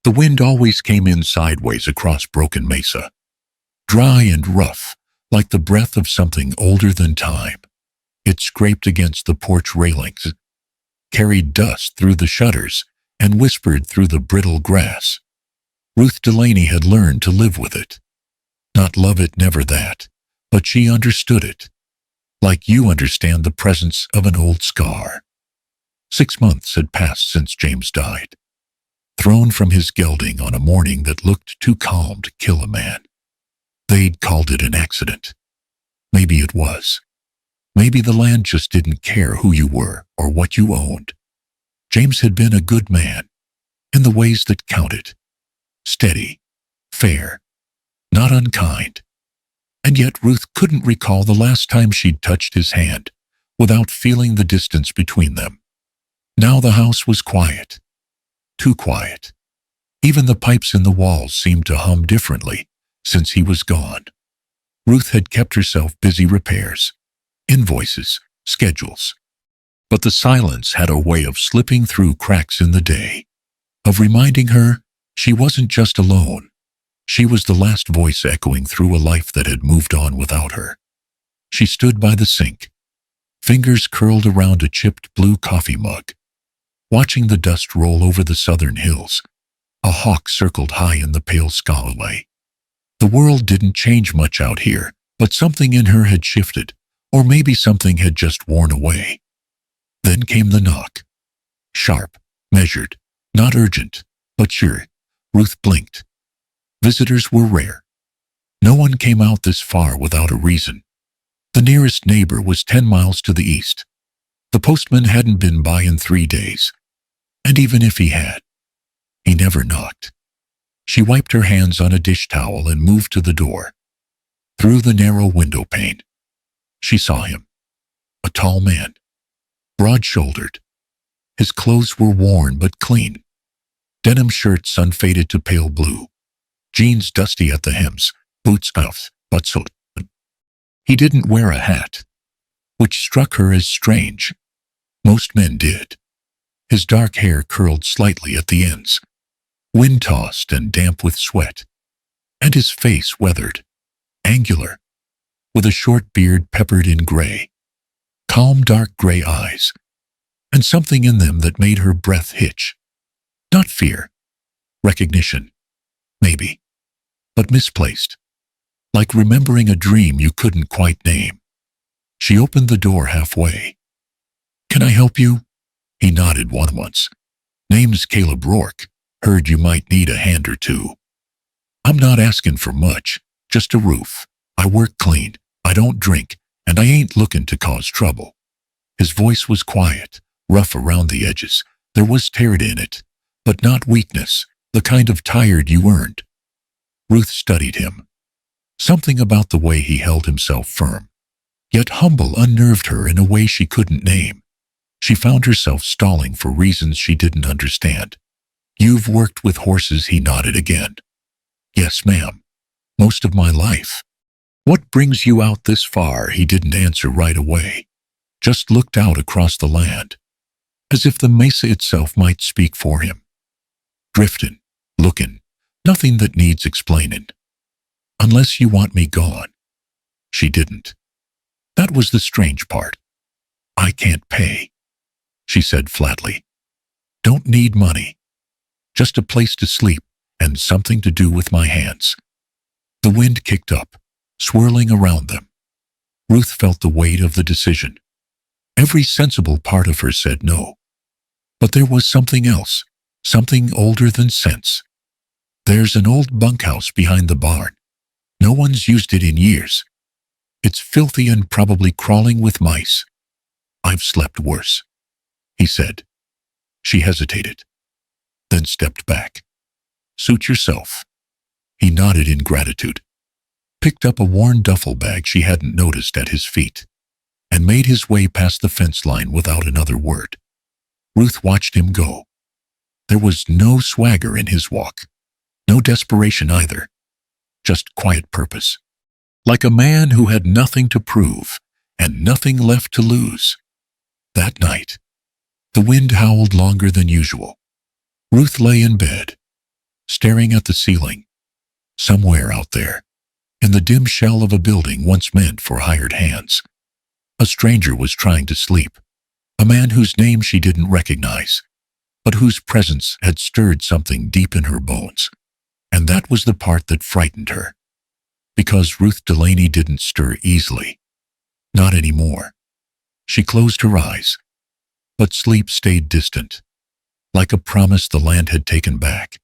The wind always came in sideways across broken Mesa, dry and rough, like the breath of something older than time. It scraped against the porch railings, carried dust through the shutters, and whispered through the brittle grass. Ruth Delaney had learned to live with it. Not love it, never that, but she understood it, like you understand the presence of an old scar. 6 months had passed since James died, thrown from his gelding on a morning that looked too calm to kill a man. They'd called it an accident. Maybe it was. Maybe the land just didn't care who you were or what you owned. James had been a good man, in the ways that counted. Steady, fair, not unkind. And yet Ruth couldn't recall the last time she'd touched his hand without feeling the distance between them. Now the house was quiet. Too quiet. Even the pipes in the walls seemed to hum differently since he was gone. Ruth had kept herself busy repairs, invoices, schedules. But the silence had a way of slipping through cracks in the day, of reminding her she wasn't just alone. She was the last voice echoing through a life that had moved on without her. She stood by the sink, fingers curled around a chipped blue coffee mug, watching the dust roll over the southern hills. A hawk circled high in the pale sky. The world didn't change much out here, but something in her had shifted, or maybe something had just worn away. Then came the knock. Sharp, measured, not urgent, but sure. Ruth blinked. Visitors were rare. No one came out this far without a reason. The nearest neighbor was 10 miles to the east. The postman hadn't been by in 3 days. And even if he had, he never knocked. She wiped her hands on a dish towel and moved to the door. Through the narrow window pane, she saw him. A tall man, broad-shouldered. His clothes were worn but clean. Denim shirts unfaded to pale blue. Jeans dusty at the hems, boots off, but soaked. He didn't wear a hat, which struck her as strange. Most men did. His dark hair curled slightly at the ends, wind-tossed and damp with sweat, and his face weathered, angular, with a short beard peppered in gray, calm dark gray eyes, and something in them that made her breath hitch. Not fear, recognition, maybe, but misplaced, like remembering a dream you couldn't quite name. She opened the door halfway. "Can I help you?" He nodded once. "Name's Caleb Rourke. Heard you might need a hand or two." "I'm not asking for much, just a roof. I work clean, I don't drink, and I ain't looking to cause trouble." His voice was quiet, rough around the edges. There was terror in it, but not weakness, the kind of tired you earned. Ruth studied him. Something about the way he held himself firm, yet humble, unnerved her in a way she couldn't name. She found herself stalling for reasons she didn't understand. "You've worked with horses," he nodded again. "Yes, ma'am. Most of my life." "What brings you out this far?" He didn't answer right away, just looked out across the land, as if the mesa itself might speak for him. "Driftin', lookin', nothing that needs explainin'. Unless you want me gone." She didn't. That was the strange part. "I can't pay," she said flatly. "Don't need money. Just a place to sleep and something to do with my hands." The wind kicked up, swirling around them. Ruth felt the weight of the decision. Every sensible part of her said no. But there was something else, something older than sense. "There's an old bunkhouse behind the barn. No one's used it in years. It's filthy and probably crawling with mice. I've slept worse," he said. She hesitated, then stepped back. "Suit yourself." He nodded in gratitude, picked up a worn duffel bag she hadn't noticed at his feet, and made his way past the fence line without another word. Ruth watched him go. There was no swagger in his walk, no desperation either, just quiet purpose, like a man who had nothing to prove and nothing left to lose. That night, the wind howled longer than usual. Ruth lay in bed, staring at the ceiling. Somewhere out there, in the dim shell of a building once meant for hired hands, a stranger was trying to sleep, a man whose name she didn't recognize, but whose presence had stirred something deep in her bones. And that was the part that frightened her. Because Ruth Delaney didn't stir easily. Not anymore. She closed her eyes, but sleep stayed distant, like a promise the land had taken back.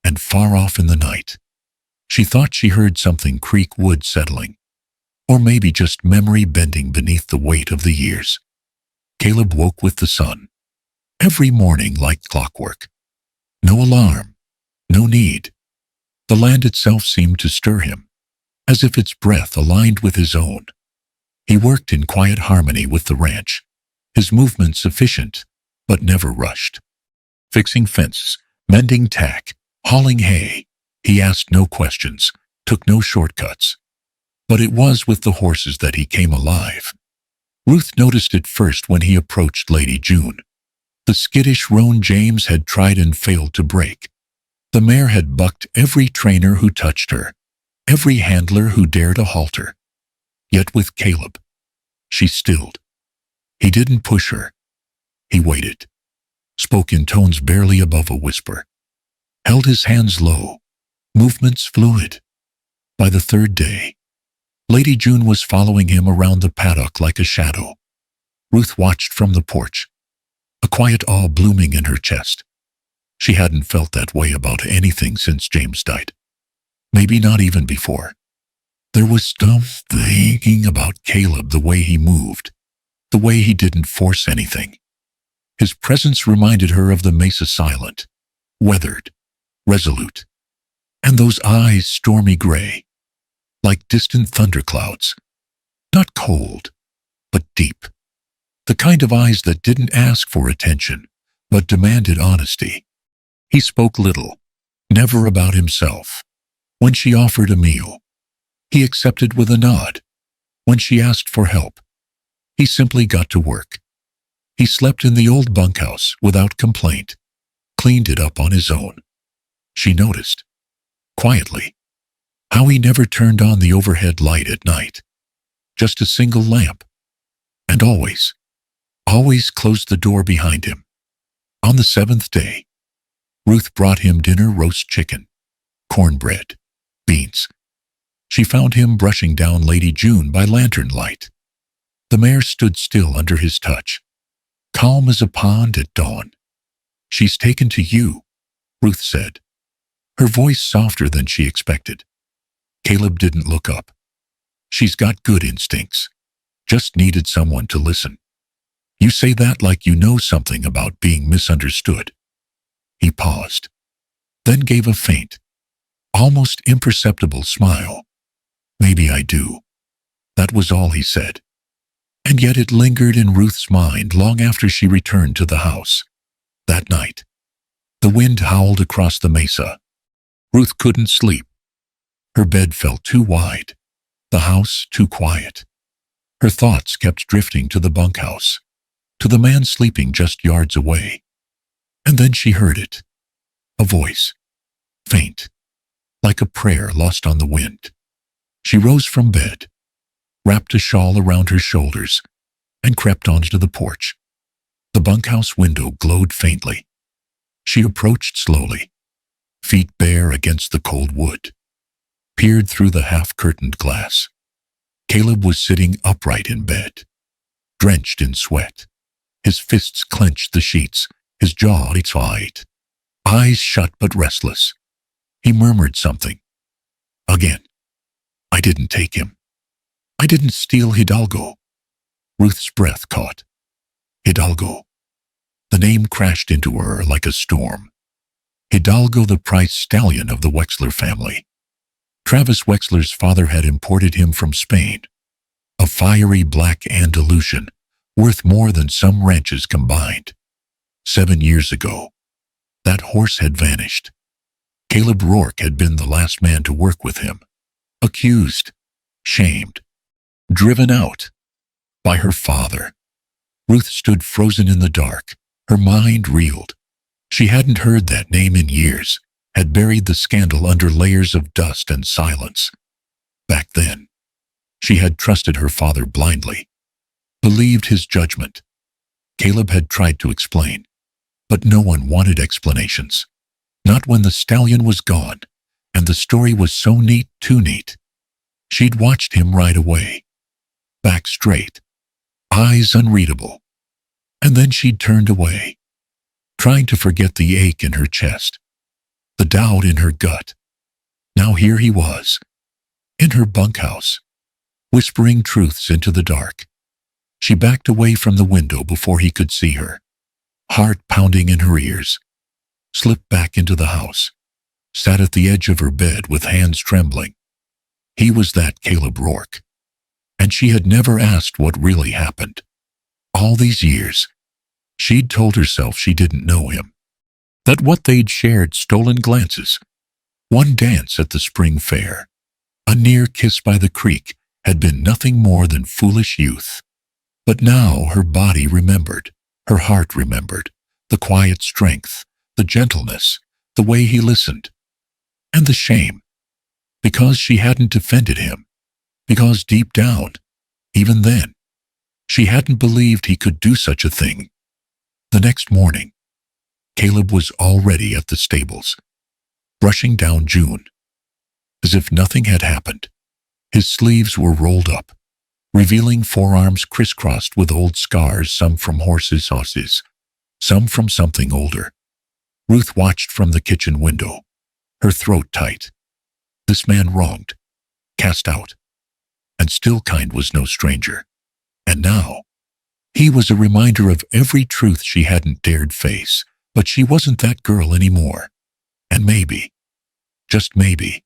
And far off in the night, she thought she heard something creak, wood settling, or maybe just memory bending beneath the weight of the years. Caleb woke with the sun, every morning like clockwork. No alarm, no need. The land itself seemed to stir him, as if its breath aligned with his own. He worked in quiet harmony with the ranch, his movements efficient, but never rushed. Fixing fences, mending tack, hauling hay, he asked no questions, took no shortcuts. But it was with the horses that he came alive. Ruth noticed it first when he approached Lady June. The skittish roan James had tried and failed to break. The mare had bucked every trainer who touched her, every handler who dared to halt her. Yet with Caleb, she stilled. He didn't push her. He waited, spoke in tones barely above a whisper, held his hands low, movements fluid. By the third day, Lady June was following him around the paddock like a shadow. Ruth watched from the porch, a quiet awe blooming in her chest. She hadn't felt that way about anything since James died. Maybe not even before. There was something about Caleb, the way he moved, the way he didn't force anything. His presence reminded her of the Mesa, silent, weathered, resolute. And those eyes, stormy gray, like distant thunderclouds. Not cold, but deep. The kind of eyes that didn't ask for attention, but demanded honesty. He spoke little, never about himself. When she offered a meal, he accepted with a nod. When she asked for help, he simply got to work. He slept in the old bunkhouse without complaint, cleaned it up on his own. She noticed, quietly, how he never turned on the overhead light at night. Just a single lamp. And always closed the door behind him. On the seventh day, Ruth brought him dinner: roast chicken, cornbread, beans. She found him brushing down Lady June by lantern light. The mare stood still under his touch, calm as a pond at dawn. "She's taken to you," Ruth said, her voice softer than she expected. Caleb didn't look up. "She's got good instincts. Just needed someone to listen." "You say that like you know something about being misunderstood." He paused, then gave a faint, almost imperceptible smile. "Maybe I do." That was all he said. And yet it lingered in Ruth's mind long after she returned to the house. That night, the wind howled across the mesa. Ruth couldn't sleep. Her bed felt too wide, the house too quiet. Her thoughts kept drifting to the bunkhouse, to the man sleeping just yards away. And then she heard it. A voice, faint, like a prayer lost on the wind. She rose from bed, wrapped a shawl around her shoulders, and crept onto the porch. The bunkhouse window glowed faintly. She approached slowly, feet bare against the cold wood, peered through the half-curtained glass. Caleb was sitting upright in bed, drenched in sweat. His fists clenched the sheets, his jaw tight, eyes shut but restless. He murmured something. Again. "I didn't take him. I didn't steal Hidalgo." Ruth's breath caught. Hidalgo. The name crashed into her like a storm. Hidalgo, the prize stallion of the Wexler family. Travis Wexler's father had imported him from Spain. A fiery black Andalusian, worth more than some ranches combined. 7 years ago, that horse had vanished. Caleb Rourke had been the last man to work with him. Accused, shamed, driven out by her father. Ruth stood frozen in the dark. Her mind reeled. She hadn't heard that name in years, had buried the scandal under layers of dust and silence. Back then, she had trusted her father blindly, believed his judgment. Caleb had tried to explain, but no one wanted explanations. Not when the stallion was gone, and the story was so neat, too neat. She'd watched him ride away, back straight, eyes unreadable. And then she'd turned away, trying to forget the ache in her chest, the doubt in her gut. Now here he was, in her bunkhouse, whispering truths into the dark. She backed away from the window before he could see her, heart pounding in her ears, slipped back into the house, sat at the edge of her bed with hands trembling. He was that Caleb Rourke, and she had never asked what really happened. All these years, she'd told herself she didn't know him, that what they'd shared, stolen glances, one dance at the spring fair, a near kiss by the creek, had been nothing more than foolish youth. But now her body remembered, her heart remembered, the quiet strength, the gentleness, the way he listened, and the shame, because she hadn't defended him, because deep down, even then, she hadn't believed he could do such a thing. The next morning, Caleb was already at the stables, brushing down June, as if nothing had happened. His sleeves were rolled up, revealing forearms crisscrossed with old scars, some from horses' hosses, some from something older. Ruth watched from the kitchen window, her throat tight. This man wronged, cast out, and still kind was no stranger. And now, he was a reminder of every truth she hadn't dared face, but she wasn't that girl anymore. And maybe, just maybe,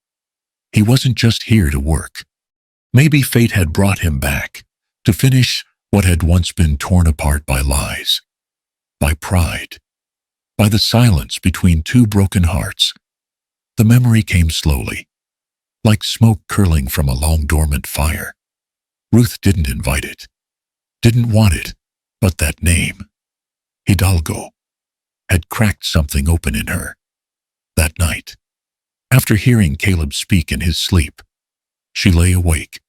he wasn't just here to work. Maybe fate had brought him back, to finish what had once been torn apart by lies, by pride, by the silence between two broken hearts. The memory came slowly, like smoke curling from a long dormant fire. Ruth didn't invite it, didn't want it, but that name, Hidalgo, had cracked something open in her. That night, after hearing Caleb speak in his sleep, she lay awake,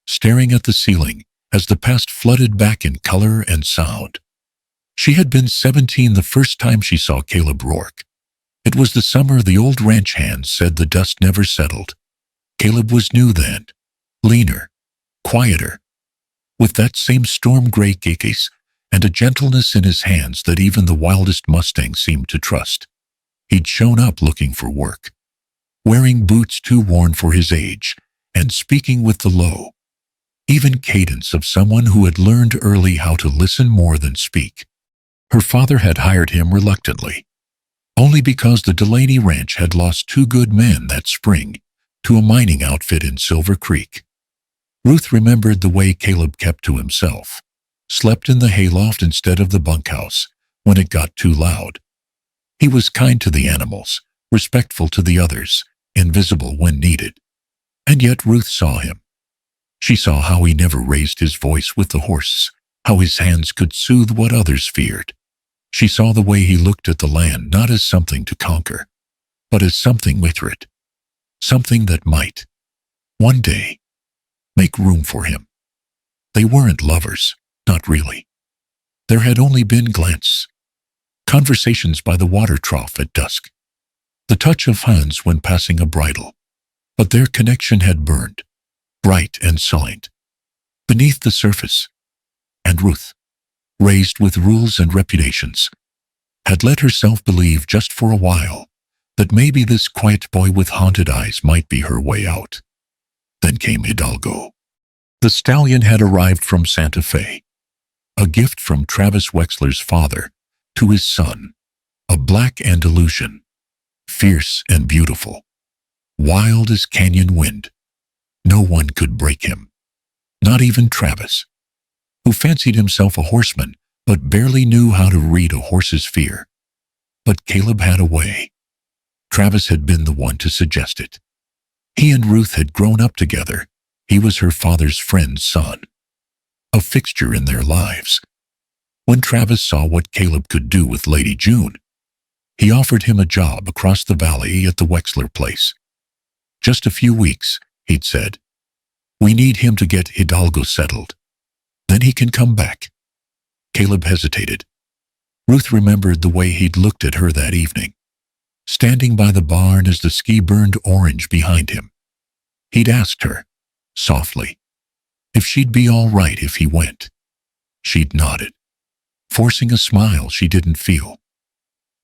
staring at the ceiling as the past flooded back in color and sound. She had been 17 the first time she saw Caleb Rourke. It was the summer the old ranch hands said the dust never settled. Caleb was new then, leaner, quieter, with that same storm-gray gaze and a gentleness in his hands that even the wildest Mustang seemed to trust. He'd shown up looking for work, wearing boots too worn for his age, and speaking with the low, even cadence of someone who had learned early how to listen more than speak. Her father had hired him reluctantly, only because the Delaney ranch had lost 2 good men that spring to a mining outfit in Silver Creek. Ruth remembered the way Caleb kept to himself, slept in the hayloft instead of the bunkhouse when it got too loud. He was kind to the animals, respectful to the others, invisible when needed. And yet Ruth saw him. She saw how he never raised his voice with the horses, how his hands could soothe what others feared. She saw the way he looked at the land not as something to conquer, but as something with it, something that might, one day, make room for him. They weren't lovers, not really. There had only been glances, conversations by the water trough at dusk, the touch of hands when passing a bridle. But their connection had burned, bright and silent, beneath the surface. And Ruth, raised with rules and reputations, had let herself believe just for a while that maybe this quiet boy with haunted eyes might be her way out. Then came Hidalgo. The stallion had arrived from Santa Fe, a gift from Travis Wexler's father to his son, a black Andalusian, fierce and beautiful, wild as canyon wind. No one could break him, not even Travis, who fancied himself a horseman but barely knew how to read a horse's fear. But Caleb had a way. Travis had been the one to suggest it. He and Ruth had grown up together. He was her father's friend's son, a fixture in their lives. When Travis saw what Caleb could do with Lady June, He offered him a job across the valley at the Wexler place. Just a few weeks, he'd said. We need him to get Hidalgo settled. Then he can come back. Caleb hesitated. Ruth remembered the way he'd looked at her that evening, standing by the barn as the ski burned orange behind him. He'd asked her, softly, if she'd be all right if he went. She'd nodded, forcing a smile she didn't feel.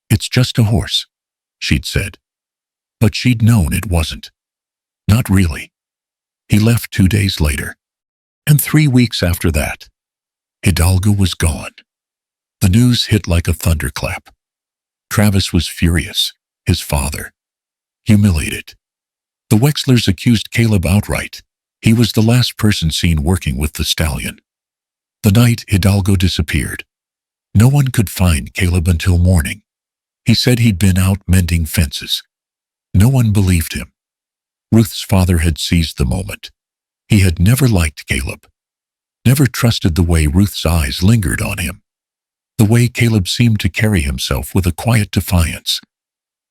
It's just a horse, she'd said. But she'd known it wasn't. Not really. He left 2 days later. And 3 weeks after that, Hidalgo was gone. The news hit like a thunderclap. Travis was furious, his father, humiliated. The Wexlers accused Caleb outright. He was the last person seen working with the stallion. The night Hidalgo disappeared, no one could find Caleb until morning. He said he'd been out mending fences. No one believed him. Ruth's father had seized the moment. He had never liked Caleb, never trusted the way Ruth's eyes lingered on him, the way Caleb seemed to carry himself with a quiet defiance,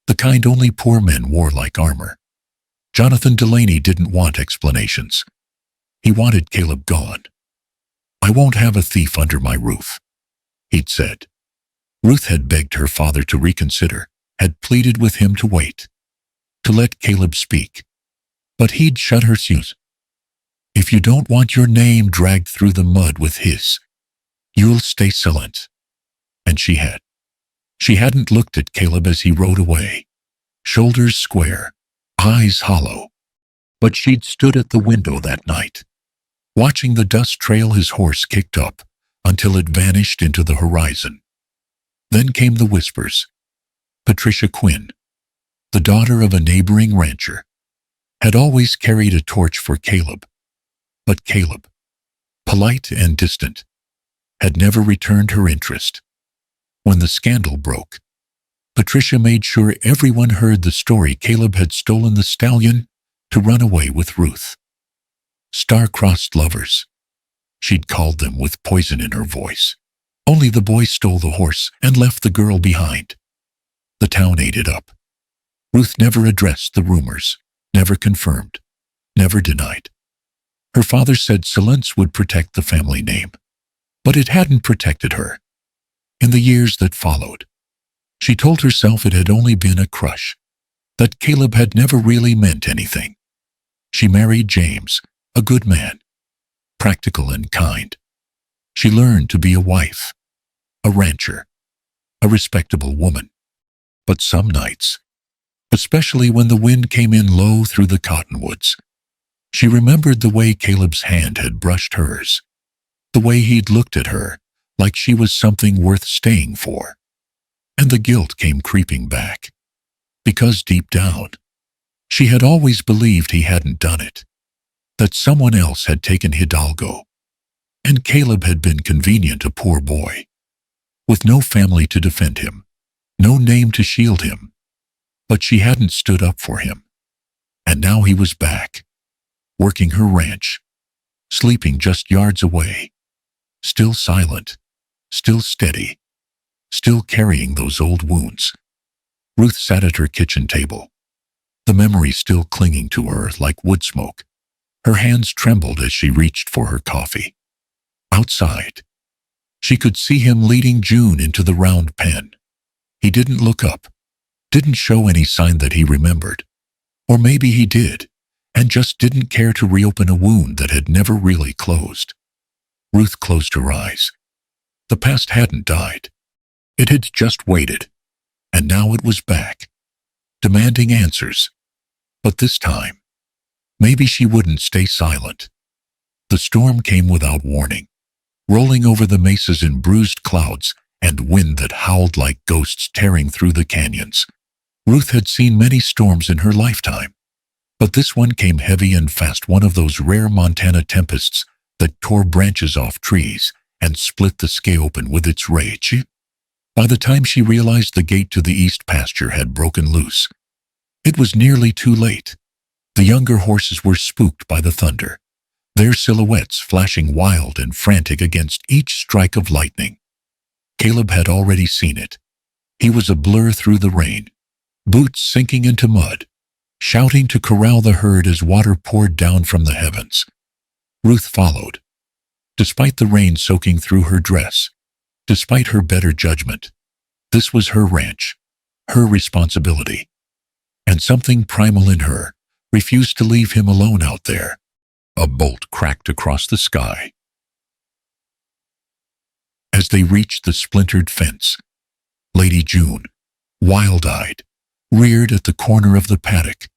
the kind only poor men wore like armor. Jonathan Delaney didn't want explanations. He wanted Caleb gone. I won't have a thief under my roof, he'd said. Ruth had begged her father to reconsider, had pleaded with him to wait, to let Caleb speak. But he'd shut her shoes. If you don't want your name dragged through the mud with his, you'll stay silent. And she had. She hadn't looked at Caleb as he rode away, shoulders square, eyes hollow. But she'd stood at the window that night, watching the dust trail his horse kicked up until it vanished into the horizon. Then came the whispers. Patricia Quinn, the daughter of a neighboring rancher, had always carried a torch for Caleb. But Caleb, polite and distant, had never returned her interest. When the scandal broke, Patricia made sure everyone heard the story Caleb had stolen the stallion to run away with Ruth. Star-crossed lovers, she'd called them with poison in her voice. Only the boy stole the horse and left the girl behind. The town ate it up. Ruth never addressed the rumors, never confirmed, never denied. Her father said silence would protect the family name, but it hadn't protected her. In the years that followed, she told herself it had only been a crush, that Caleb had never really meant anything. She married James, a good man, practical and kind. She learned to be a wife, a rancher, a respectable woman. But some nights, especially when the wind came in low through the cottonwoods, she remembered the way Caleb's hand had brushed hers, the way he'd looked at her like she was something worth staying for. And the guilt came creeping back, because deep down, she had always believed he hadn't done it, that someone else had taken Hidalgo, and Caleb had been convenient a poor boy, with no family to defend him, no name to shield him. But she hadn't stood up for him. And now he was back, working her ranch, sleeping just yards away, still silent, still steady, still carrying those old wounds. Ruth sat at her kitchen table, the memory still clinging to her like wood smoke. Her hands trembled as she reached for her coffee. Outside, she could see him leading June into the round pen. He didn't look up, didn't show any sign that he remembered. Or maybe he did, and just didn't care to reopen a wound that had never really closed. Ruth closed her eyes. The past hadn't died. It had just waited, and now it was back, demanding answers. But this time, maybe she wouldn't stay silent. The storm came without warning, rolling over the mesas in bruised clouds and wind that howled like ghosts tearing through the canyons. Ruth had seen many storms in her lifetime, but this one came heavy and fast, one of those rare Montana tempests that tore branches off trees and split the sky open with its rage. By the time she realized the gate to the east pasture had broken loose, it was nearly too late. The younger horses were spooked by the thunder, their silhouettes flashing wild and frantic against each strike of lightning. Caleb had already seen it. He was a blur through the rain, boots sinking into mud, shouting to corral the herd as water poured down from the heavens. Ruth followed. Despite the rain soaking through her dress, despite her better judgment, this was her ranch, her responsibility. And something primal in her refused to leave him alone out there. A bolt cracked across the sky. As they reached the splintered fence, Lady June, wild-eyed, reared at the corner of the paddock.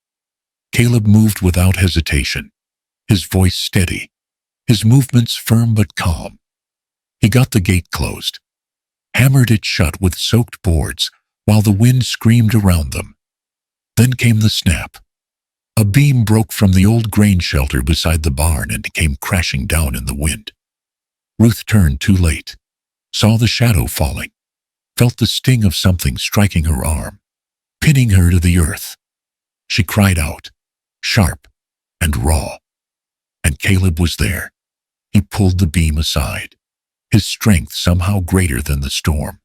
Caleb moved without hesitation, his voice steady, his movements firm but calm. He got the gate closed, hammered it shut with soaked boards while the wind screamed around them. Then came the snap. A beam broke from the old grain shelter beside the barn and came crashing down in the wind. Ruth turned too late, saw the shadow falling, felt the sting of something striking her arm, pinning her to the earth. She cried out, sharp and raw. And Caleb was there. He pulled the beam aside, his strength somehow greater than the storm,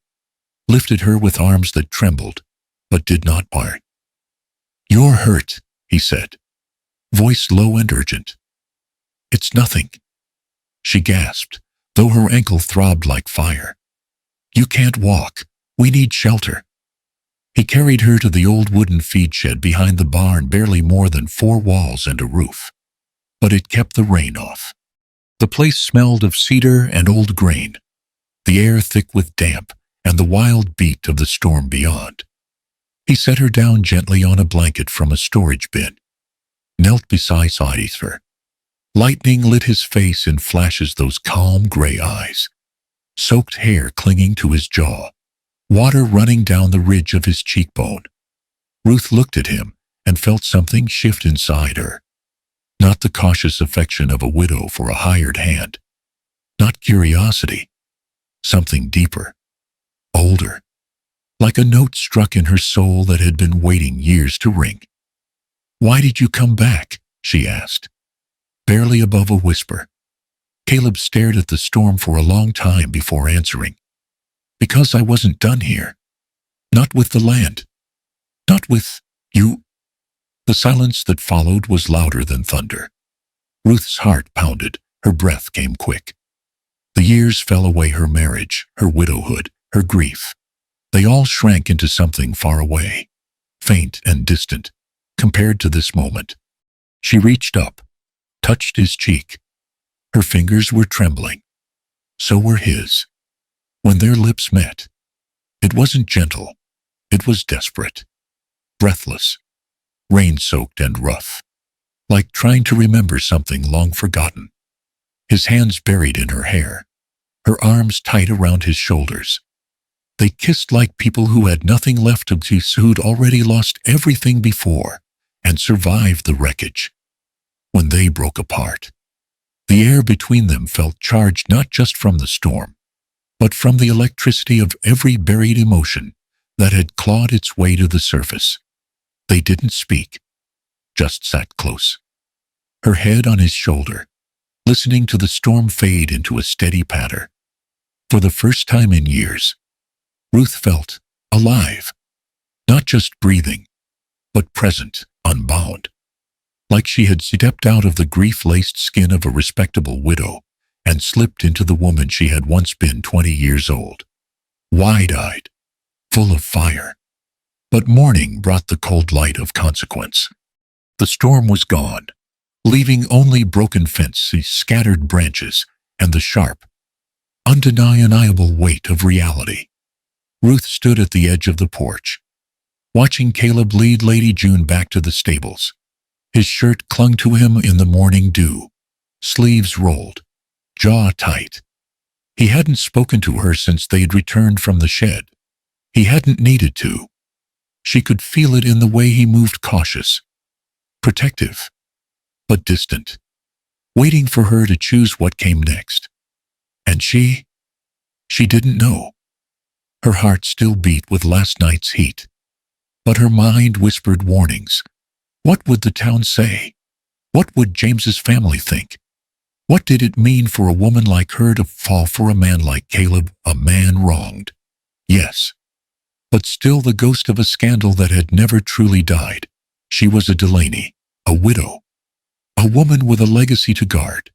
lifted her with arms that trembled, but did not part. "You're hurt," he said, voice low and urgent. "It's nothing." She gasped, though her ankle throbbed like fire. "You can't walk. We need shelter." He carried her to the old wooden feed shed behind the barn, barely more than 4 walls and a roof. But it kept the rain off. The place smelled of cedar and old grain, the air thick with damp and the wild beat of the storm beyond. He set her down gently on a blanket from a storage bin, knelt beside her. Lightning lit his face in flashes, those calm gray eyes, soaked hair clinging to his jaw, water running down the ridge of his cheekbone. Ruth looked at him and felt something shift inside her. Not the cautious affection of a widow for a hired hand, not curiosity, something deeper, older, like a note struck in her soul that had been waiting years to ring. "Why did you come back?" she asked, barely above a whisper. Caleb stared at the storm for a long time before answering. "Because I wasn't done here. Not with the land. Not with you." The silence that followed was louder than thunder. Ruth's heart pounded, her breath came quick. The years fell away, her marriage, her widowhood, her grief. They all shrank into something far away, faint and distant, compared to this moment. She reached up, touched his cheek. Her fingers were trembling. So were his. When their lips met, it wasn't gentle. It was desperate, breathless, rain-soaked and rough, like trying to remember something long forgotten. His hands buried in her hair, her arms tight around his shoulders. They kissed like people who had nothing left to lose, who'd already lost everything before and survived the wreckage. When they broke apart, the air between them felt charged not just from the storm, but from the electricity of every buried emotion that had clawed its way to the surface. They didn't speak, just sat close, her head on his shoulder, listening to the storm fade into a steady patter. For the first time in years, Ruth felt alive, not just breathing, but present, unbound, like she had stepped out of the grief-laced skin of a respectable widow and slipped into the woman she had once been, 20 years old, wide-eyed, full of fire. But morning brought the cold light of consequence. The storm was gone, leaving only broken fences, scattered branches, and the sharp, undeniable weight of reality. Ruth stood at the edge of the porch, watching Caleb lead Lady June back to the stables. His shirt clung to him in the morning dew, sleeves rolled, jaw tight. He hadn't spoken to her since they had returned from the shed. He hadn't needed to. She could feel it in the way he moved, cautious, protective, but distant, waiting for her to choose what came next. And she didn't know. Her heart still beat with last night's heat, but her mind whispered warnings. What would the town say? What would James's family think? What did it mean for a woman like her to fall for a man like Caleb, a man wronged? Yes, but still the ghost of a scandal that had never truly died. She was a Delaney, a widow, a woman with a legacy to guard.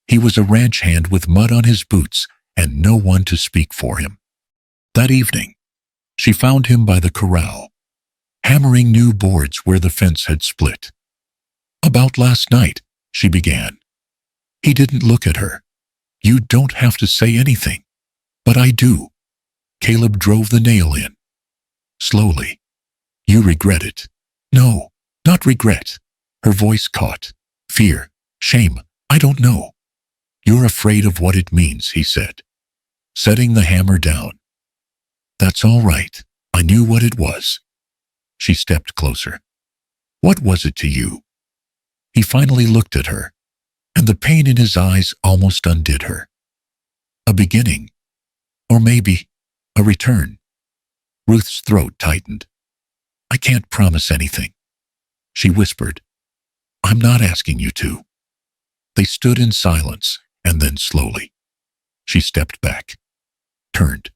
He was a ranch hand with mud on his boots and no one to speak for him. That evening, she found him by the corral, hammering new boards where the fence had split. "About last night," she began. He didn't look at her. "You don't have to say anything." "But I do." Caleb drove the nail in. Slowly. "You regret it." "No, not regret." Her voice caught. "Fear, shame, I don't know." "You're afraid of what it means," he said, setting the hammer down. "That's all right. I knew what it was." She stepped closer. "What was it to you?" He finally looked at her, and the pain in his eyes almost undid her. "A beginning. Or maybe a return." Ruth's throat tightened. "I can't promise anything," she whispered. "I'm not asking you to." They stood in silence, and then slowly, she stepped back, turned,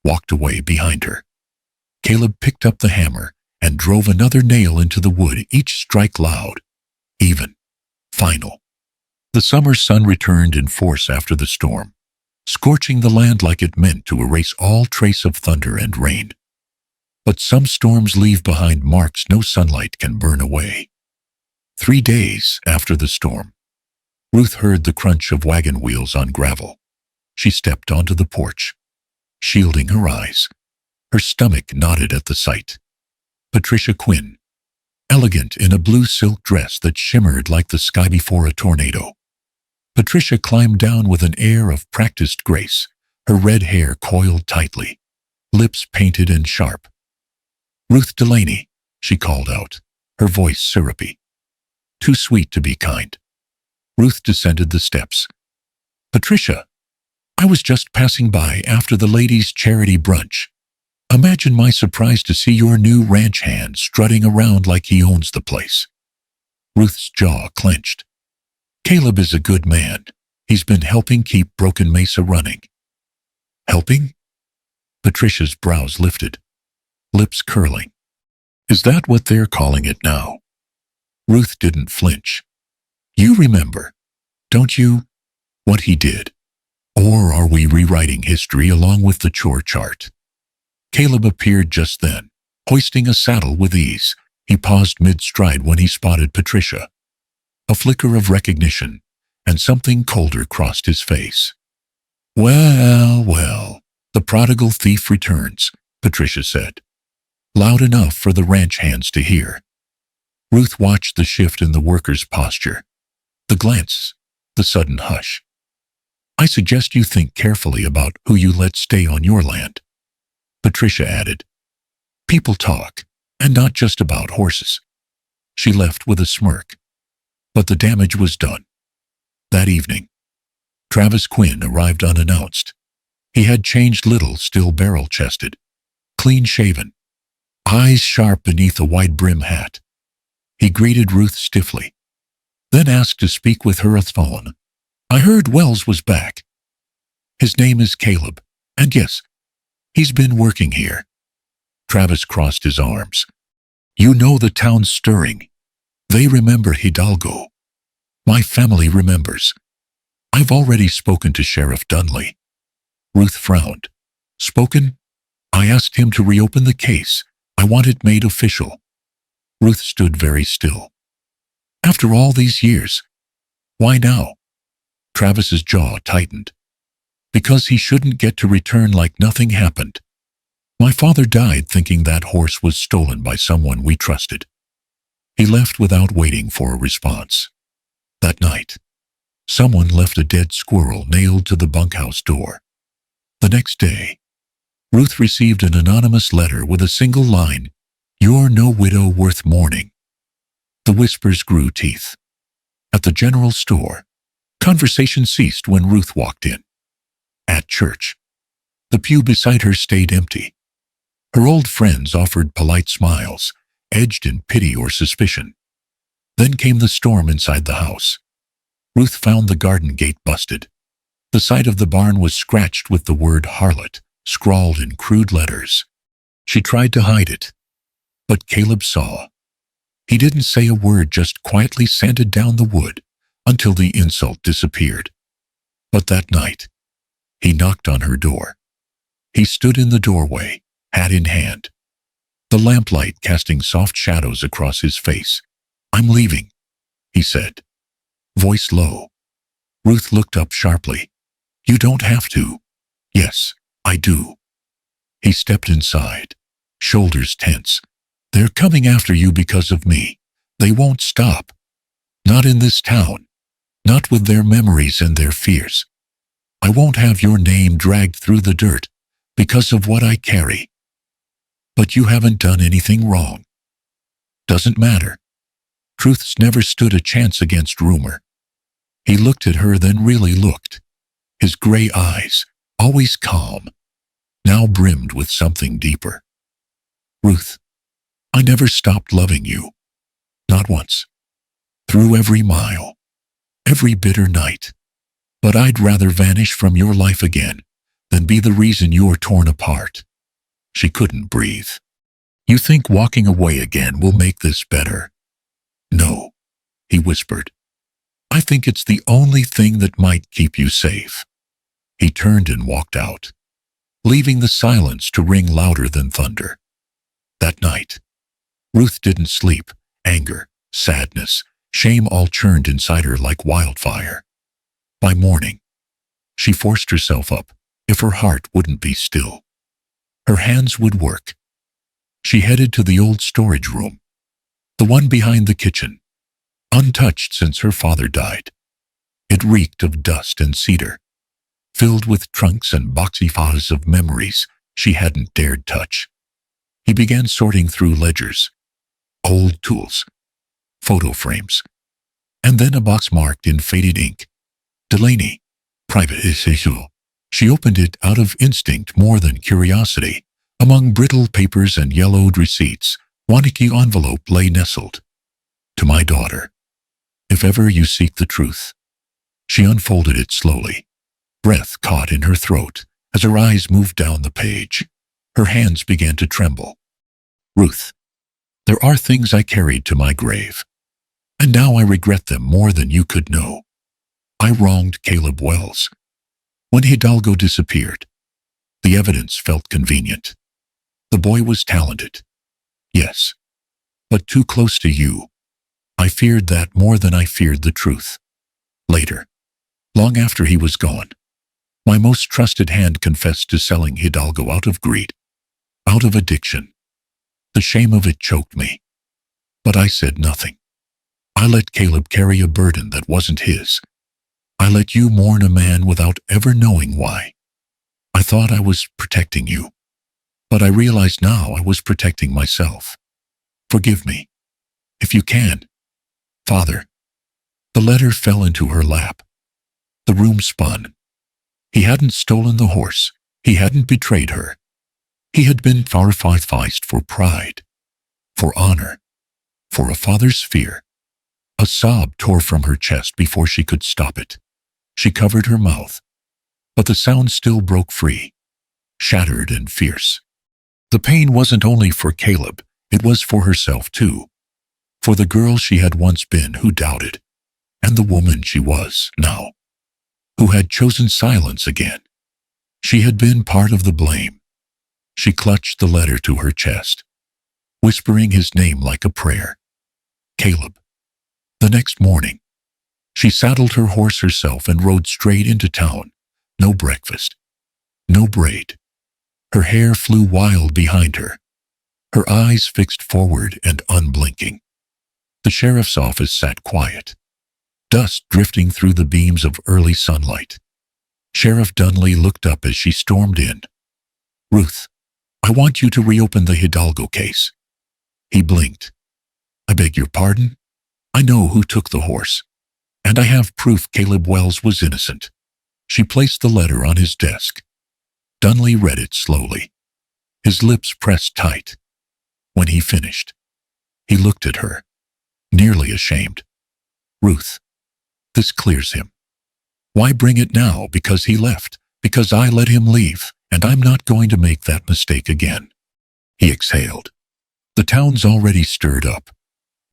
walked away behind her. Caleb picked up the hammer and drove another nail into the wood, each strike loud, even, final. The summer sun returned in force after the storm, scorching the land like it meant to erase all trace of thunder and rain. But some storms leave behind marks no sunlight can burn away. 3 days after the storm, Ruth heard the crunch of wagon wheels on gravel. She stepped onto the porch, shielding her eyes. Her stomach knotted at the sight. Patricia Quinn, elegant in a blue silk dress that shimmered like the sky before a tornado. Patricia climbed down with an air of practiced grace, her red hair coiled tightly, lips painted and sharp. "Ruth Delaney," she called out, her voice syrupy. Too sweet to be kind. Ruth descended the steps. "Patricia, I was just passing by after the ladies' charity brunch. Imagine my surprise to see your new ranch hand strutting around like he owns the place." Ruth's jaw clenched. "Caleb is a good man. He's been helping keep Broken Mesa running." "Helping?" Patricia's brows lifted, lips curling. "Is that what they're calling it now?" Ruth didn't flinch. "You remember, don't you, what he did? Or are we rewriting history along with the chore chart?" Caleb appeared just then, hoisting a saddle with ease. He paused mid-stride when he spotted Patricia. A flicker of recognition, and something colder crossed his face. "Well, well, the prodigal thief returns," Patricia said, loud enough for the ranch hands to hear. Ruth watched the shift in the worker's posture, the glance, the sudden hush. "I suggest you think carefully about who you let stay on your land," Patricia added. "People talk, and not just about horses." She left with a smirk. But the damage was done. That evening, Travis Quinn arrived unannounced. He had changed little, still barrel-chested, clean-shaven, eyes sharp beneath a wide-brim hat. He greeted Ruth stiffly, then asked to speak with her on the phone. "I heard Wells was back. His name is Caleb, and yes, he's been working here." Travis crossed his arms. "You know the town's stirring. They remember Hidalgo. My family remembers. I've already spoken to Sheriff Dunley." Ruth frowned. "Spoken? I asked him to reopen the case. I want it made official." Ruth stood very still. "After all these years? Why now?" Travis's jaw tightened. "Because he shouldn't get to return like nothing happened. My father died thinking that horse was stolen by someone we trusted. He left without waiting for a response. That night, someone left a dead squirrel nailed to the bunkhouse door. The next day, Ruth received an anonymous letter with a single line, "You're no widow worth mourning." The whispers grew teeth. At the general store, conversation ceased when Ruth walked in. At church, the pew beside her stayed empty. Her old friends offered polite smiles, edged in pity or suspicion. Then came the storm inside the house. Ruth found the garden gate busted. The side of the barn was scratched with the word harlot, scrawled in crude letters. She tried to hide it, but Caleb saw. He didn't say a word, just quietly sanded down the wood until the insult disappeared. But that night, he knocked on her door. He stood in the doorway, hat in hand, the lamplight casting soft shadows across his face. "I'm leaving," he said, voice low. Ruth looked up sharply. "You don't have to." "Yes, I do." He stepped inside, shoulders tense. "They're coming after you because of me. They won't stop. Not in this town. Not with their memories and their fears. I won't have your name dragged through the dirt because of what I carry. But you haven't done anything wrong. Doesn't matter. Truth's never stood a chance against rumor." He looked at her, then really looked. His gray eyes, always calm, now brimmed with something deeper. "Ruth, I never stopped loving you. Not once. Through every mile, every bitter night. But I'd rather vanish from your life again than be the reason you're torn apart." She couldn't breathe. "You think walking away again will make this better?" "No," he whispered. "I think it's the only thing that might keep you safe." He turned and walked out, leaving the silence to ring louder than thunder. That night, Ruth didn't sleep. Anger, sadness, shame all churned inside her like wildfire. By morning, she forced herself up, if her heart wouldn't be still. Her hands would work. She headed to the old storage room, the one behind the kitchen, untouched since her father died. It reeked of dust and cedar, filled with trunks and boxy files of memories she hadn't dared touch. He began sorting through ledgers, old tools, photo frames, and then a box marked in faded ink, "Delaney, private issue." She opened it out of instinct more than curiosity. Among brittle papers and yellowed receipts, one key envelope lay nestled. "To my daughter, if ever you seek the truth." She unfolded it slowly. Breath caught in her throat as her eyes moved down the page. Her hands began to tremble. "Ruth, there are things I carried to my grave, and now I regret them more than you could know. I wronged Caleb Wells. When Hidalgo disappeared, the evidence felt convenient. The boy was talented, yes, but too close to you. I feared that more than I feared the truth. Later, long after he was gone, my most trusted hand confessed to selling Hidalgo out of greed, out of addiction. The shame of it choked me. But I said nothing. I let Caleb carry a burden that wasn't his. I let you mourn a man without ever knowing why. I thought I was protecting you, but I realize now I was protecting myself. Forgive me, if you can. Father." The letter fell into her lap. The room spun. He hadn't stolen the horse. He hadn't betrayed her. He had been sacrificed for pride, for honor, for a father's fear. A sob tore from her chest before she could stop it. She covered her mouth, but the sound still broke free, shattered and fierce. The pain wasn't only for Caleb, it was for herself too. For the girl she had once been who doubted, and the woman she was now, who had chosen silence again. She had been part of the blame. She clutched the letter to her chest, whispering his name like a prayer. Caleb. The next morning, she saddled her horse herself and rode straight into town. No breakfast, no braid. Her hair flew wild behind her, her eyes fixed forward and unblinking. The sheriff's office sat quiet, dust drifting through the beams of early sunlight. Sheriff Dunley looked up as she stormed in. "Ruth, I want you to reopen the Hidalgo case." He blinked. "I beg your pardon? I know who took the horse, and I have proof Caleb Wells was innocent." She placed the letter on his desk. Dunley read it slowly, his lips pressed tight. When he finished, he looked at her, nearly ashamed. "Ruth, this clears him. Why bring it now? Because he left, because I let him leave, and I'm not going to make that mistake again." he exhaled. The town's already stirred up.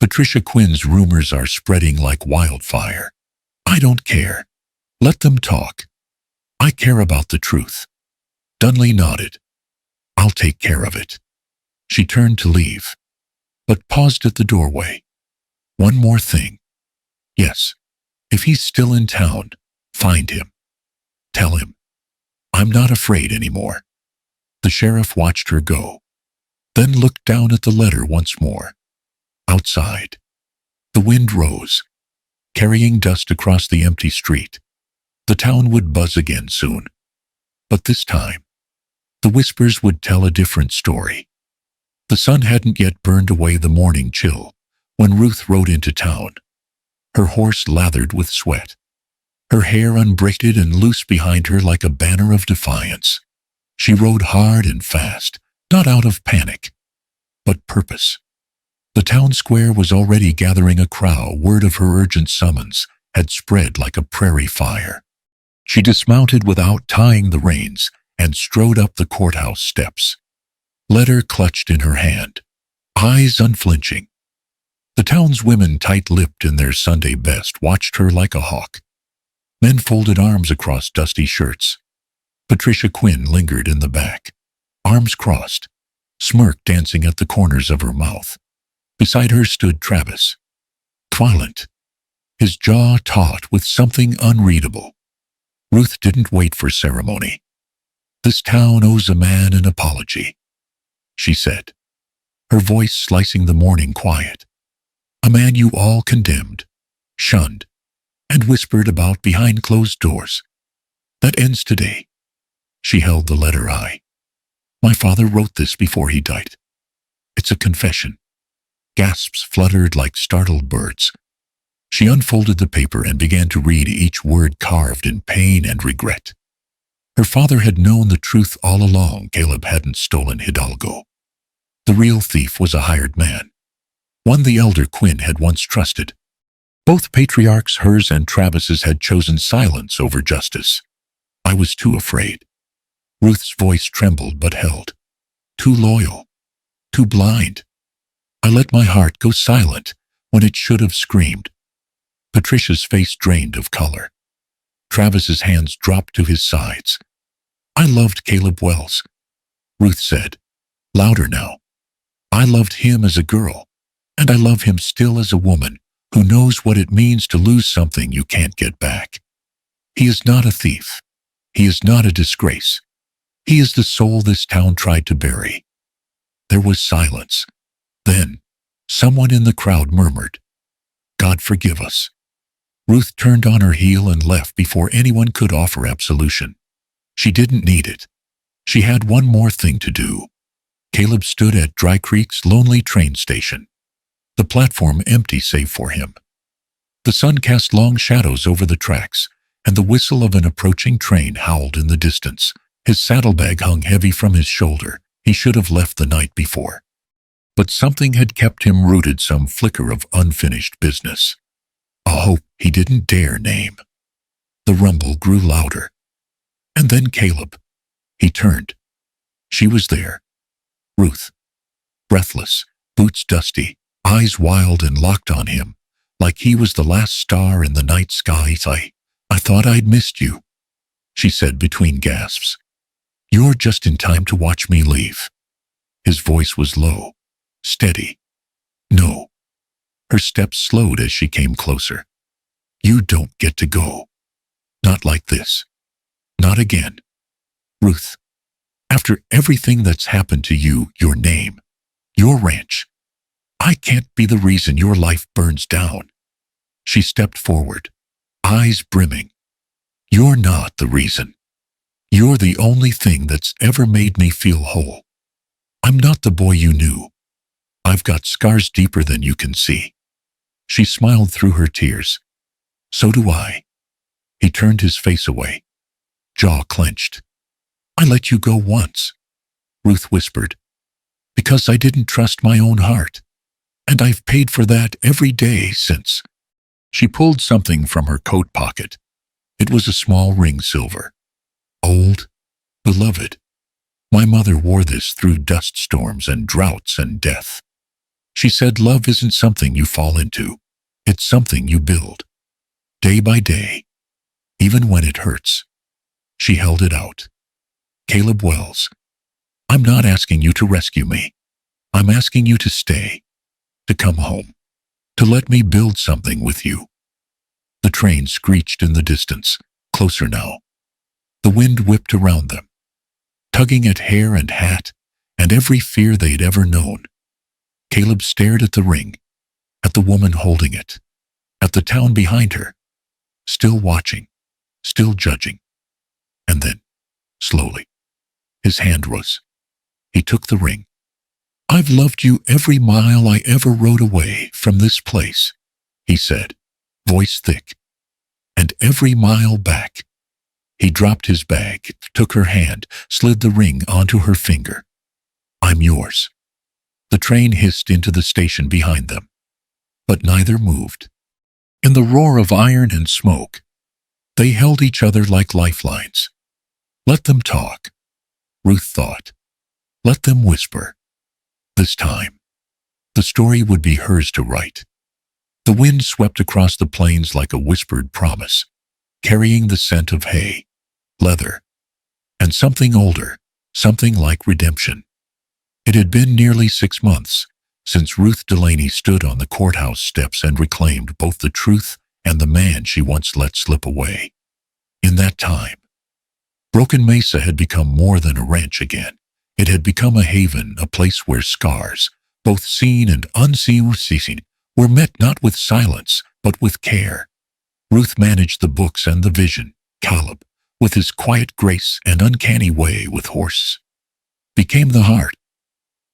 Patricia Quinn's rumors are spreading like wildfire. I don't care. Let them talk. I care about the truth. Dunley nodded. I'll take care of it. She turned to leave, but paused at the doorway. One more thing. Yes, if he's still in town, find him. Tell him. I'm not afraid anymore. The sheriff watched her go, then looked down at the letter once more. Outside, the wind rose, carrying dust across the empty street. The town would buzz again soon, but this time, the whispers would tell a different story. The sun hadn't yet burned away the morning chill when Ruth rode into town, her horse lathered with sweat, her hair unbraided and loose behind her like a banner of defiance. She rode hard and fast, not out of panic, but purpose. The town square was already gathering a crowd. Word of her urgent summons had spread like a prairie fire. She dismounted without tying the reins and strode up the courthouse steps, letter clutched in her hand, eyes unflinching. The town's women, tight-lipped in their Sunday best, watched her like a hawk. Men folded arms across dusty shirts. Patricia Quinn lingered in the back, arms crossed, smirk dancing at the corners of her mouth. Beside her stood Travis, silent, his jaw taut with something unreadable. Ruth didn't wait for ceremony. This town owes a man an apology, she said, her voice slicing the morning quiet. A man you all condemned, shunned, and whispered about behind closed doors. That ends today. She held the letter. My father wrote this before he died. It's a confession. Gasps fluttered like startled birds. She unfolded the paper and began to read, each word carved in pain and regret. Her father had known the truth all along. Caleb hadn't stolen Hidalgo. The real thief was a hired man, one the elder Quinn had once trusted. Both patriarchs, hers and Travis's, had chosen silence over justice. I was too afraid. Ruth's voice trembled but held. Too loyal. Too blind. I let my heart go silent when it should have screamed. Patricia's face drained of color. Travis's hands dropped to his sides. I loved Caleb Wells, Ruth said, louder now. I loved him as a girl, and I love him still as a woman who knows what it means to lose something you can't get back. He is not a thief. He is not a disgrace. He is the soul this town tried to bury. There was silence. Then, someone in the crowd murmured, God forgive us. Ruth turned on her heel and left before anyone could offer absolution. She didn't need it. She had one more thing to do. Caleb stood at Dry Creek's lonely train station, the platform empty save for him. The sun cast long shadows over the tracks, and the whistle of an approaching train howled in the distance. His saddlebag hung heavy from his shoulder. He should have left the night before. But something had kept him rooted, some flicker of unfinished business. A hope he didn't dare name. The rumble grew louder. And then Caleb. He turned. She was there. Ruth. Breathless, boots dusty, eyes wild and locked on him, like he was the last star in the night sky. I thought I'd missed you, she said between gasps. You're just in time to watch me leave. His voice was low, steady. No. Her steps slowed as she came closer. You don't get to go. Not like this. Not again. Ruth, after everything that's happened to you, your name, your ranch, I can't be the reason your life burns down. She stepped forward, eyes brimming. You're not the reason. You're the only thing that's ever made me feel whole. I'm not the boy you knew. I've got scars deeper than you can see. She smiled through her tears. So do I. He turned his face away, jaw clenched. I let you go once, Ruth whispered, because I didn't trust my own heart. And I've paid for that every day since. She pulled something from her coat pocket. It was a small ring, silver. Old, beloved. My mother wore this through dust storms and droughts and death. She said love isn't something you fall into. It's something you build. Day by day. Even when it hurts. She held it out. Caleb Wells, I'm not asking you to rescue me. I'm asking you to stay. To come home. To let me build something with you. The train screeched in the distance, closer now. The wind whipped around them, tugging at hair and hat and every fear they'd ever known. Caleb stared at the ring, at the woman holding it, at the town behind her, still watching, still judging. And then, slowly, his hand rose. He took the ring. I've loved you every mile I ever rode away from this place, he said, voice thick. And every mile back. He dropped his bag, took her hand, slid the ring onto her finger. I'm yours. The train hissed into the station behind them, but neither moved. In the roar of iron and smoke, they held each other like lifelines. Let them talk, Ruth thought. Let them whisper. This time, the story would be hers to write. The wind swept across the plains like a whispered promise, carrying the scent of hay, leather, and something older, something like redemption. It had been nearly 6 months since Ruth Delaney stood on the courthouse steps and reclaimed both the truth and the man she once let slip away. In that time, Broken Mesa had become more than a ranch again. It had become a haven, a place where scars, both seen and unseen, were met not with silence, but with care. Ruth managed the books and the vision. Caleb, with his quiet grace and uncanny way with horses, became the heart.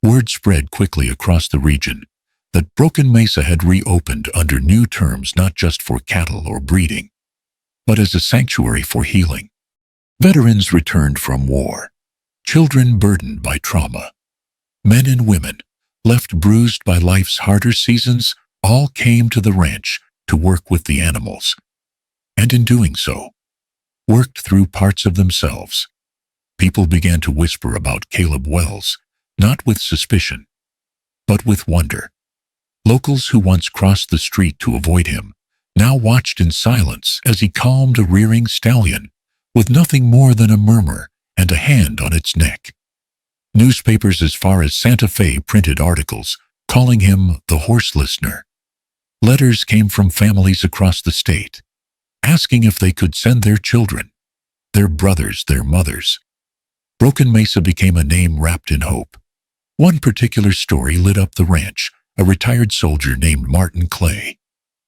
Word spread quickly across the region that Broken Mesa had reopened under new terms, not just for cattle or breeding, but as a sanctuary for healing. Veterans returned from war, children burdened by trauma, men and women left bruised by life's harder seasons, all came to the ranch to work with the animals, and in doing so, worked through parts of themselves. People began to whisper about Caleb Wells, not with suspicion, but with wonder. Locals who once crossed the street to avoid him now watched in silence as he calmed a rearing stallion with nothing more than a murmur and a hand on its neck. Newspapers as far as Santa Fe printed articles calling him the horse listener. Letters came from families across the state, asking if they could send their children, their brothers, their mothers. Broken Mesa became a name wrapped in hope. One particular story lit up the ranch, a retired soldier named Martin Clay,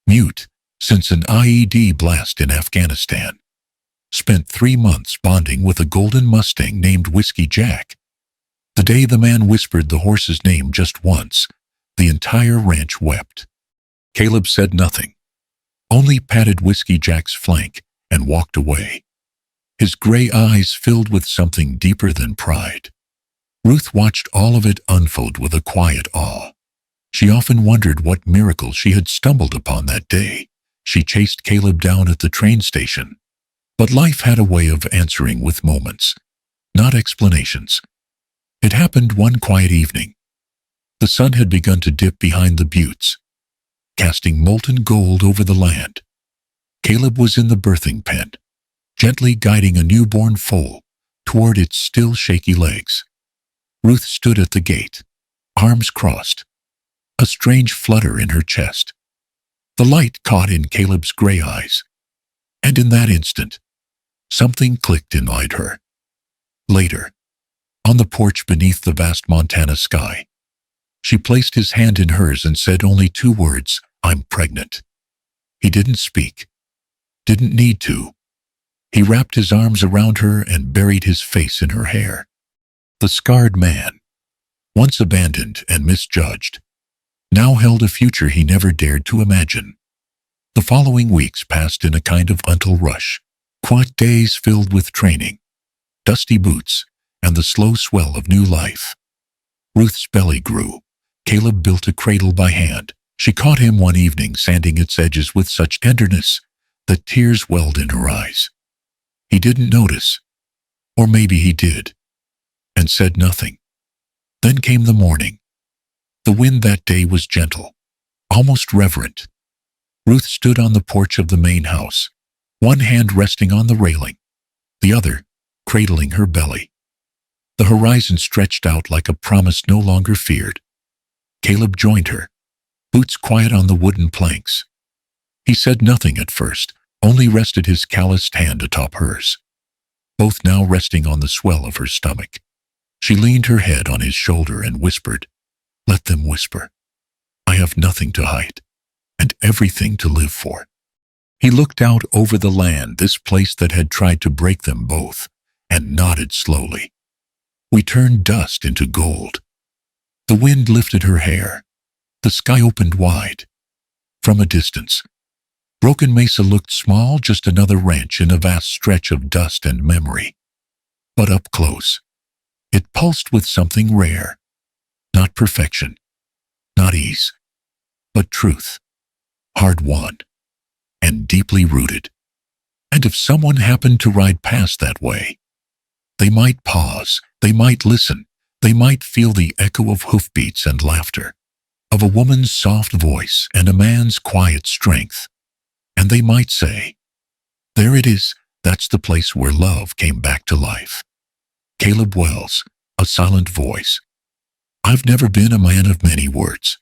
mute since an IED blast in Afghanistan, spent 3 months bonding with a golden Mustang named Whiskey Jack. The day the man whispered the horse's name just once, the entire ranch wept. Caleb said nothing, only patted Whiskey Jack's flank and walked away. His gray eyes filled with something deeper than pride. Ruth watched all of it unfold with a quiet awe. She often wondered what miracle she had stumbled upon that day. She chased Caleb down at the train station. But life had a way of answering with moments, not explanations. It happened one quiet evening. The sun had begun to dip behind the buttes, casting molten gold over the land. Caleb was in the birthing pen, gently guiding a newborn foal toward its still shaky legs. Ruth stood at the gate, arms crossed, a strange flutter in her chest. The light caught in Caleb's gray eyes, and in that instant, something clicked inside her. Later, on the porch beneath the vast Montana sky, she placed his hand in hers and said only 2 words, I'm pregnant. He didn't speak, didn't need to. He wrapped his arms around her and buried his face in her hair. The scarred man, once abandoned and misjudged, now held a future he never dared to imagine. The following weeks passed in a kind of mental rush, quiet days filled with training, dusty boots, and the slow swell of new life. Ruth's belly grew. Caleb built a cradle by hand. She caught him one evening sanding its edges with such tenderness that tears welled in her eyes. He didn't notice, or maybe he did. and said nothing. Then came the morning. The wind that day was gentle, almost reverent. Ruth stood on the porch of the main house, one hand resting on the railing, the other cradling her belly. The horizon stretched out like a promise no longer feared. Caleb joined her, boots quiet on the wooden planks. He said nothing at first, only rested his calloused hand atop hers, both now resting on the swell of her stomach. She leaned her head on his shoulder and whispered, "Let them whisper. I have nothing to hide, and everything to live for." He looked out over the land, this place that had tried to break them both, and nodded slowly. We turned dust into gold. The wind lifted her hair. The sky opened wide. From a distance, Broken Mesa looked small, just another ranch in a vast stretch of dust and memory. But up close, it pulsed with something rare. Not perfection, not ease, but truth, hard-won and deeply rooted. And if someone happened to ride past that way, they might pause, they might listen, they might feel the echo of hoofbeats and laughter, of a woman's soft voice and a man's quiet strength. And they might say, "There it is, that's the place where love came back to life." Caleb Wells, a silent voice. I've never been a man of many words.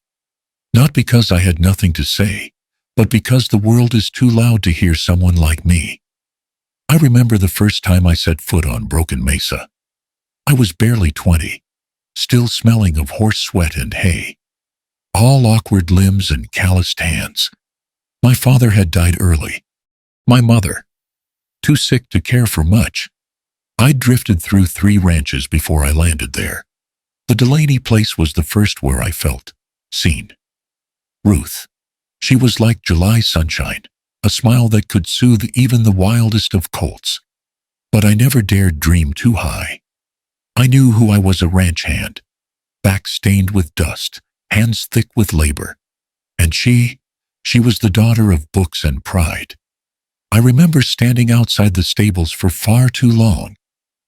Not because I had nothing to say, but because the world is too loud to hear someone like me. I remember the first time I set foot on Broken Mesa. I was barely 20, still smelling of horse sweat and hay, all awkward limbs and calloused hands. My father had died early. My mother, too sick to care for much. I'd drifted through 3 ranches before I landed there. The Delaney place was the first where I felt seen. Ruth. She was like July sunshine, a smile that could soothe even the wildest of colts. But I never dared dream too high. I knew who I was, a ranch hand, back stained with dust, hands thick with labor. And she was the daughter of books and pride. I remember standing outside the stables for far too long,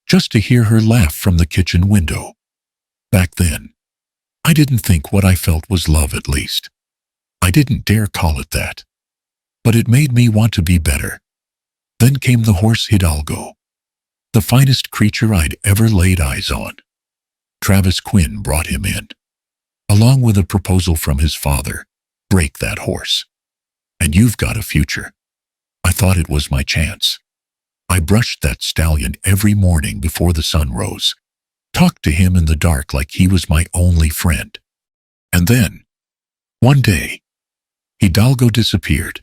just to hear her laugh from the kitchen window. Back then, I didn't think what I felt was love, at least. I didn't dare call it that. But it made me want to be better. Then came the horse Hidalgo, the finest creature I'd ever laid eyes on. Travis Quinn brought him in, along with a proposal from his father. Break that horse, and you've got a future. I thought it was my chance. I brushed that stallion every morning before the sun rose, talked to him in the dark like he was my only friend. And then, one day, Hidalgo disappeared.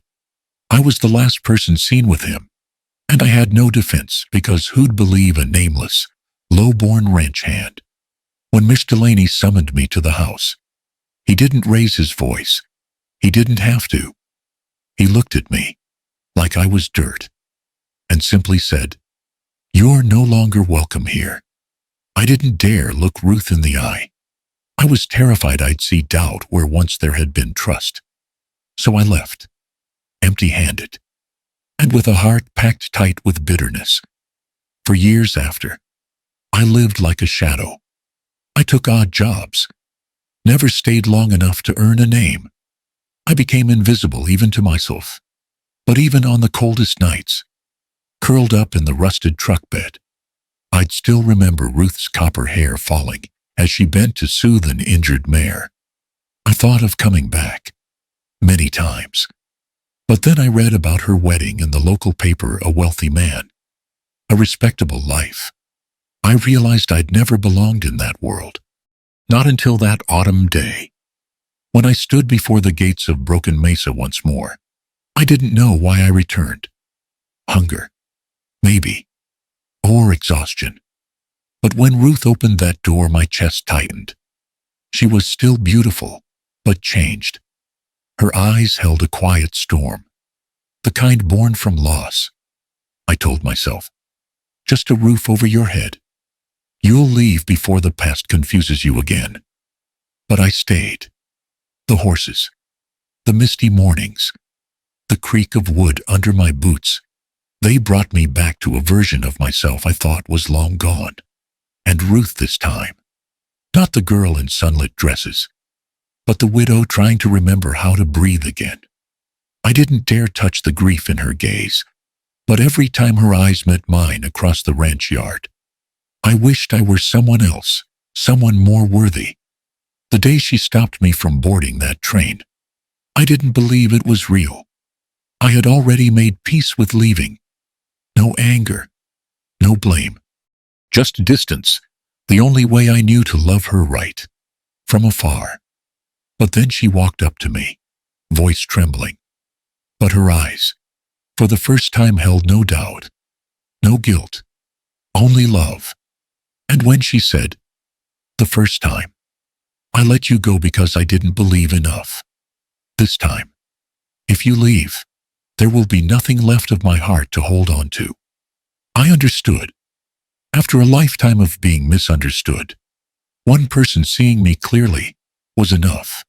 I was the last person seen with him, and I had no defense, because who'd believe a nameless, low-born ranch hand? When Miss Delaney summoned me to the house, he didn't raise his voice. He didn't have to. He looked at me, like I was dirt, and simply said, "You're no longer welcome here." I didn't dare look Ruth in the eye. I was terrified I'd see doubt where once there had been trust. So I left, empty-handed, and with a heart packed tight with bitterness. For years after, I lived like a shadow. I took odd jobs, never stayed long enough to earn a name. I became invisible even to myself. But even on the coldest nights, curled up in the rusted truck bed, I'd still remember Ruth's copper hair falling as she bent to soothe an injured mare. I thought of coming back, many times. But then I read about her wedding in the local paper, a wealthy man, a respectable life. I realized I'd never belonged in that world. Not until that autumn day, when I stood before the gates of Broken Mesa once more. I didn't know why I returned. Hunger, maybe, or exhaustion. But when Ruth opened that door, my chest tightened. She was still beautiful, but changed. Her eyes held a quiet storm, the kind born from loss. I told myself, just a roof over your head. You'll leave before the past confuses you again. But I stayed. The horses, the misty mornings, the creak of wood under my boots, they brought me back to a version of myself I thought was long gone. And Ruth this time. Not the girl in sunlit dresses, but the widow trying to remember how to breathe again. I didn't dare touch the grief in her gaze, but every time her eyes met mine across the ranch yard, I wished I were someone else, someone more worthy. The day she stopped me from boarding that train, I didn't believe it was real. I had already made peace with leaving. No anger, no blame, just distance, the only way I knew to love her right, from afar. But then she walked up to me, voice trembling. But her eyes, for the first time, held no doubt, no guilt, only love. And when she said, "The first time, I let you go because I didn't believe enough. This time, if you leave, there will be nothing left of my heart to hold on to." I understood. After a lifetime of being misunderstood, one person seeing me clearly was enough.